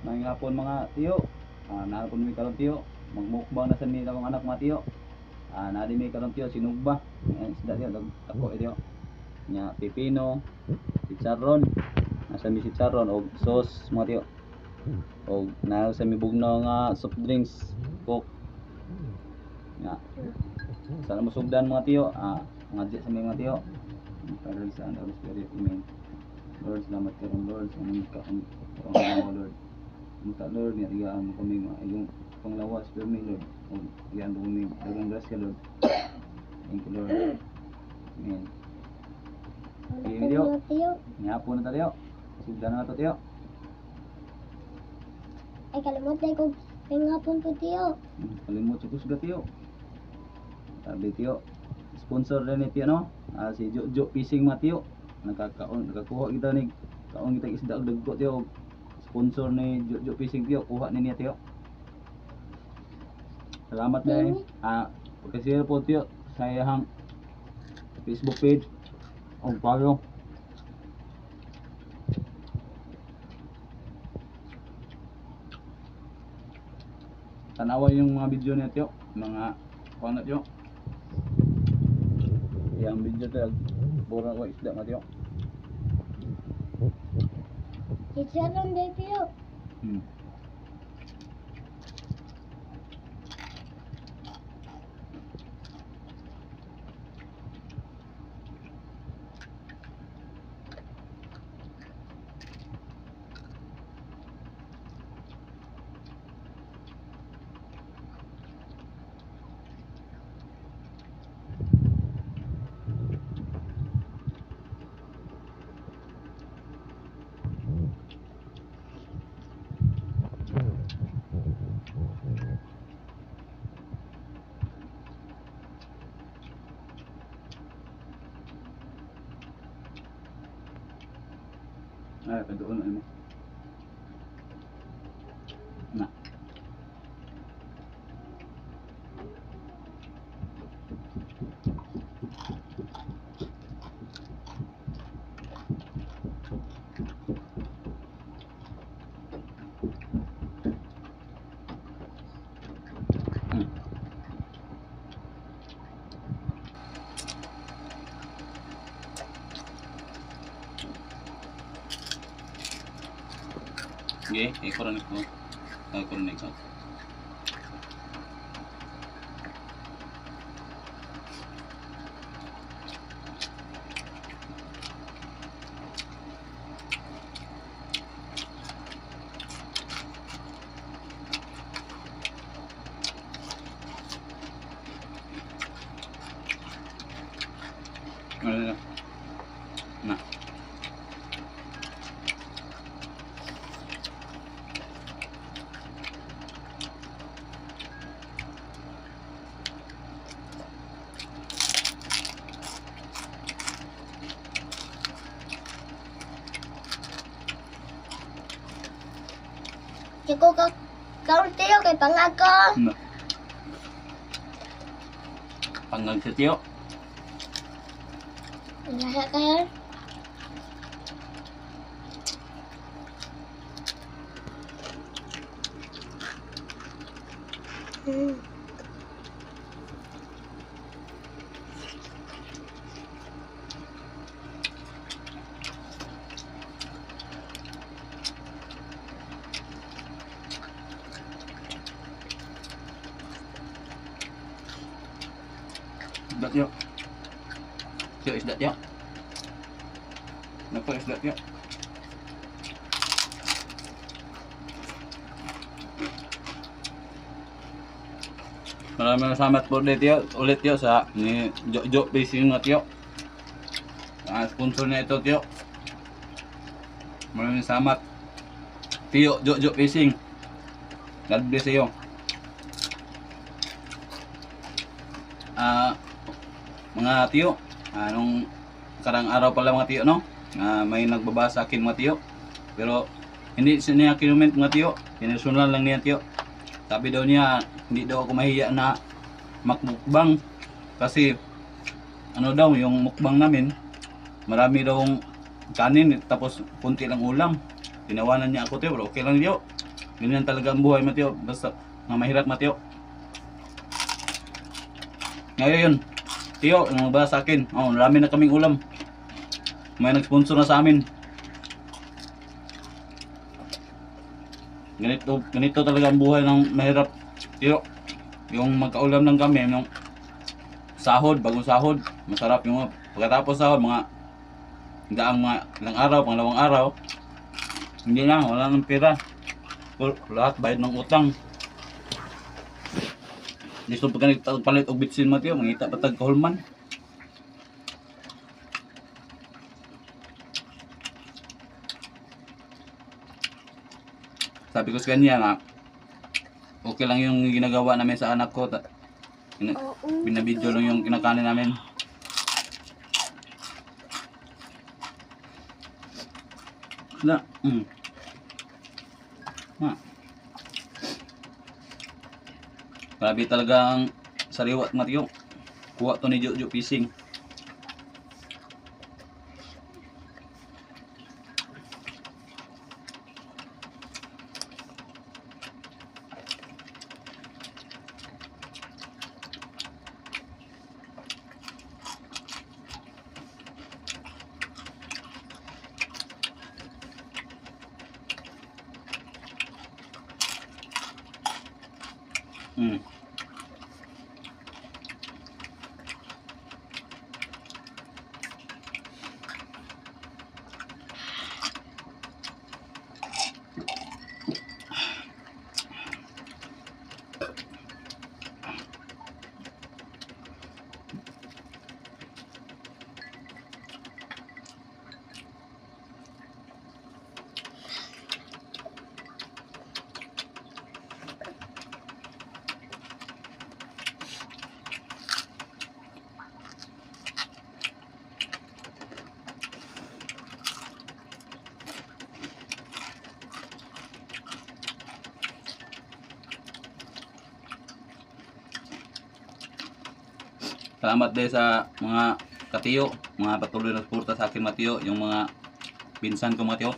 Ngayong hapon mga tiyo. Nahapon mi karon tiyo. Magmukbang na sa mi akong anak mga tiyo. Nadi mi karon tiyo sinugba. Isda tiyo ako tiyo. Nya pipino, chicharon. Nasa mi chicharon og sauce mga tiyo. Og nasa mi bugnaw nga soft drinks, coke. Nya sana masugdan mga tiyo. Ngadya sa mi mga tiyo. Para sa Holy Spirit, amen. Lord, salamat karon Lord sa mga ka Lord. Muta Lord, nga igaan mo kami yung panglawas permi Lord. O igaan mo kami dagang grasya Lord. Thank you Lord. Amen. Okay, tiyo. Nga po na tayo. Sugdan na to tiyo. Ay kalimot na ko pangapon ko tiyo. Kalimot sa kusga tiyo. Sabi tiyo, sponsor rin ni tiyo no. Si Jojo Fishing mga tiyo. Nakakuha kita ni kaon kita isda og dagko tiyo. Sponsor ni Jojo Fishing tiyo, kuha ni niya tiyo. Salamat na pagkasira po tiyo sa iyang Facebook page o follow. Tanawa yung mga video niya tiyo, mga kuha na tiyo. Yang video tiyo, burang ko isda nga tiyo. Chicharon din tiyo. Kadoon na mo. Na. Okay, ikorinig ko. Ikorinig ko. Ano na? Siko ka karon tiyo kay pangako. Pangag sa tiyo. Laya kayo. Isda tiyo. Tiyo isda tiyo. Napa isda tiyo. Maraming salamat po ulit tiyo sa ni Jojo Fishing nga tiyo. Sponsor na ito tiyo. Maraming salamat tiyo Jojo Fishing. God bless iyo. Mga tiyo, nung karang araw pala mga tiyo no, may nagbaba sa akin mga tiyo, pero hindi niya kinument mga tiyo, pinersonal lang niya tiyo. Sabi daw niya hindi daw ako mahiya na makmukbang kasi ano daw yung mukbang namin marami daw kanin tapos kunti lang ulam. Tinawanan niya ako tiyo, pero okay lang tiyo. Ganyan talaga ang buhay, Mateo. Basta mga mahirap, Mateo. Ngayon, Tio, ano ba sa akin? Oh, marami na kaming ulam. May nag-sponsor na sa amin. Ganito talaga ang buhay ng mahirap, Tio. Yung magkaulam lang kami, yung sahod, bagong sahod, masarap yung pagkatapos sahod, mga ilang araw, pangalawang araw, hindi na, wala nang pera. Lahat bayad ng utang. Gusto pa ka palit og bitsin, Mateo, mangita patag kahulman. Sabi ko sa kanya nga, okay lang yung ginagawa namin sa anak ko. Binabidyo lang yung kinakanin namin. Na, grabe talaga ang sariwa at Mateo. Kuha to ni Jojo Fishing. Salamat din sa mga katiyo, mga patuloy na suporta sa akin, Mateo, yung mga pinsan ko, Mateo.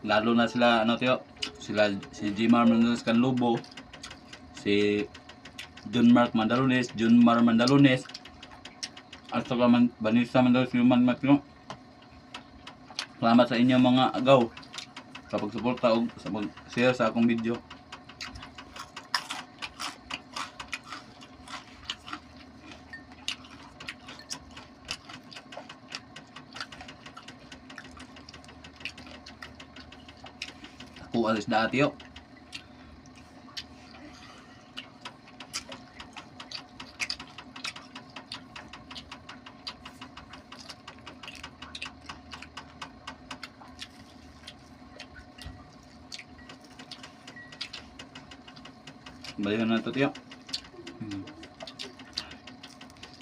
Lalo na sila, ano, Teo, sila si Jimar Mendoza Canlubo, si John Mark Mandalones, John Mar Mandalones, at saka Vanessa Mendoza Human, Mateo. Salamat sa inyo mga agaw sa pagsuporta o sa pag-share sa akong video. Ako alis dati yo. Balikan na ito, Tiyo.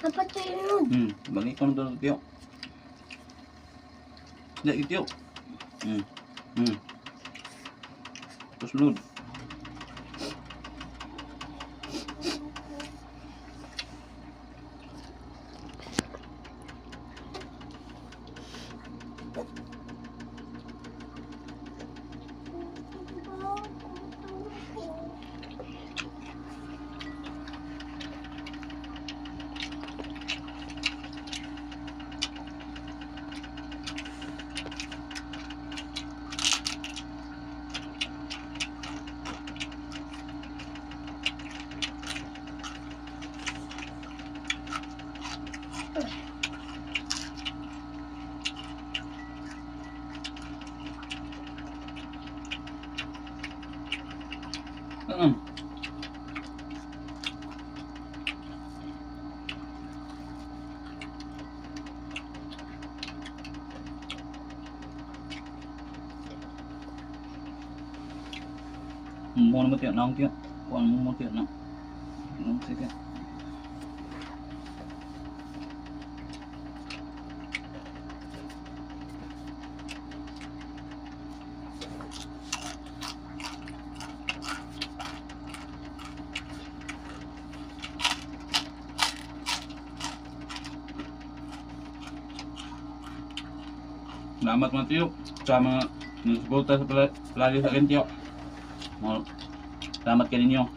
Apa to yun? Balikan na ito, Tiyo. Hindi, Tiyo. Terus lu. Mau nama tiap nang tiap, kuan mau tiap nang, nang sikit. Selamat Mateo. sa mga nagsuporta sa palagi sa akin, tiyo. Salamat ka ninyo.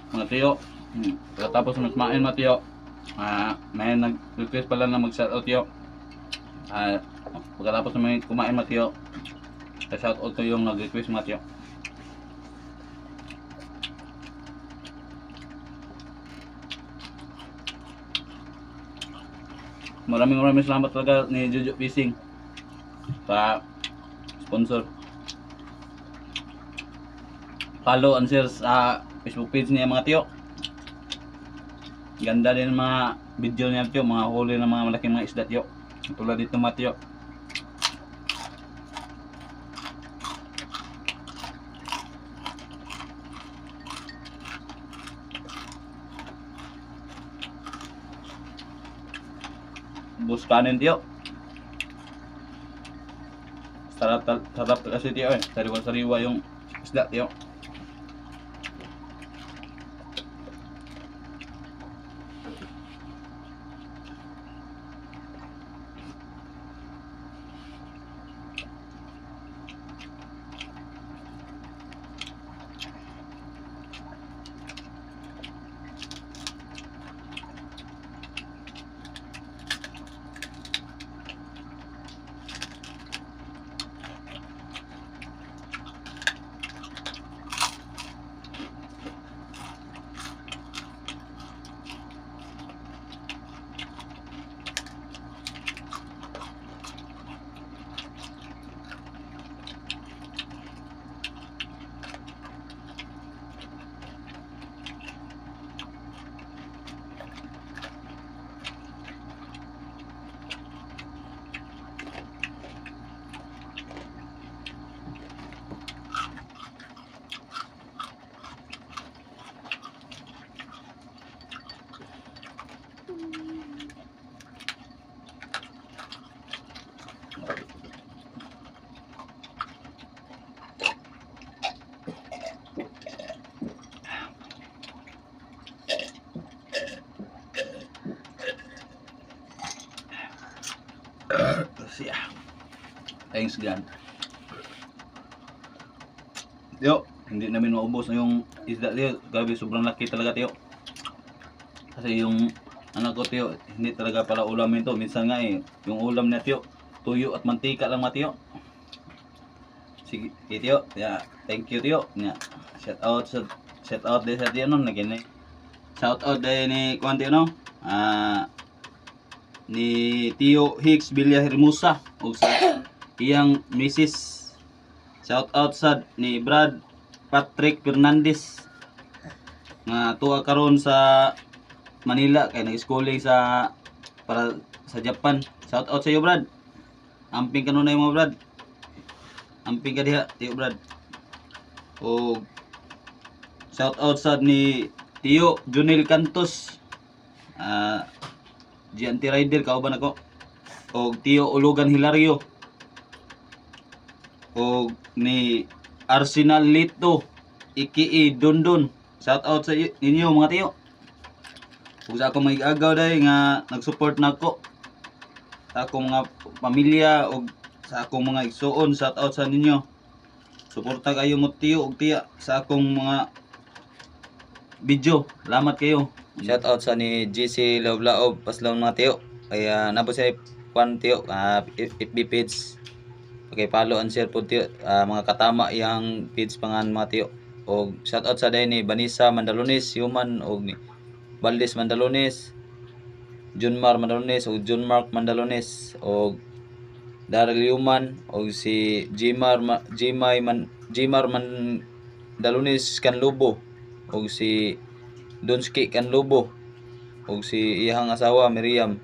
Mga tiyo, pagkatapos ng kumain mga tiyo, may nag-request pala na mag-shoutout tiyo. Pagkatapos ng kumain mga tiyo, shoutout ko yung nag-request mga tiyo. Maraming salamat talaga ni Jojo Fishing sa sponsor. Follow and share sa Facebook page niya mga tiyo. Ganda din mga video niya tiyo, mga huli ng mga malaking mga isda tiyo. Tulad dito mga tiyo. Bus kanin tiyo. Sarap kasi tiyo eh. Sariwa-sariwa yung isda tiyo. Thanks God. Tiyo, hindi namin maubos na yung isda tiyo. Grabe, sobrang laki talaga tiyo. Kasi yung anak ko tiyo, hindi talaga pala ulamin to. Minsan nga yung ulam niya tiyo, tuyo at mantika lang tiyo. Sige, tiyo. Yeah, thank you tiyo. Yeah. Shout out din sa tiyo no, naging shout out din ni Kuan tiyo no. Ni Tio Hicks Villa Hermosa o sa iyang Mrs. Shout out sad ni Brad Patrick Fernandez nga tuwa karon sa Manila kay nag-schooling sa para sa Japan. Shout out sa iyo Brad. Amping kanunay mo Brad. Amping ka diha, Tio Brad. O shout out sad ni Tio Junil Cantos. GNT Rider kauban ako. O Tio Ulugan Hilario. O ni Arsenal Lito Iki Dondon. Shout out sa inyo mga tiyo. Ug sa akong mga agaw day nga nag-support na ako. Sa akong mga pamilya o sa akong mga igsuon, shout out sa ninyo. Suporta kayo mo tiyo ug tiya sa akong mga video. Salamat kayo. Shout out sa ni GC Laob paslong mga tiyo. Kaya napo sa Juan tiyo, FB page. Okay, follow and share po tiyo, mga katama yang page pangan mga tiyo. O shout out sa day ni Vanessa Mandalones, Human o ni Valdez Mandalones, Junmar Mandalones o Junmark Mandalones o Daryl Human o si Jimar Mandalones Canlubo o si Donski Canlubo o si iyang asawa Miriam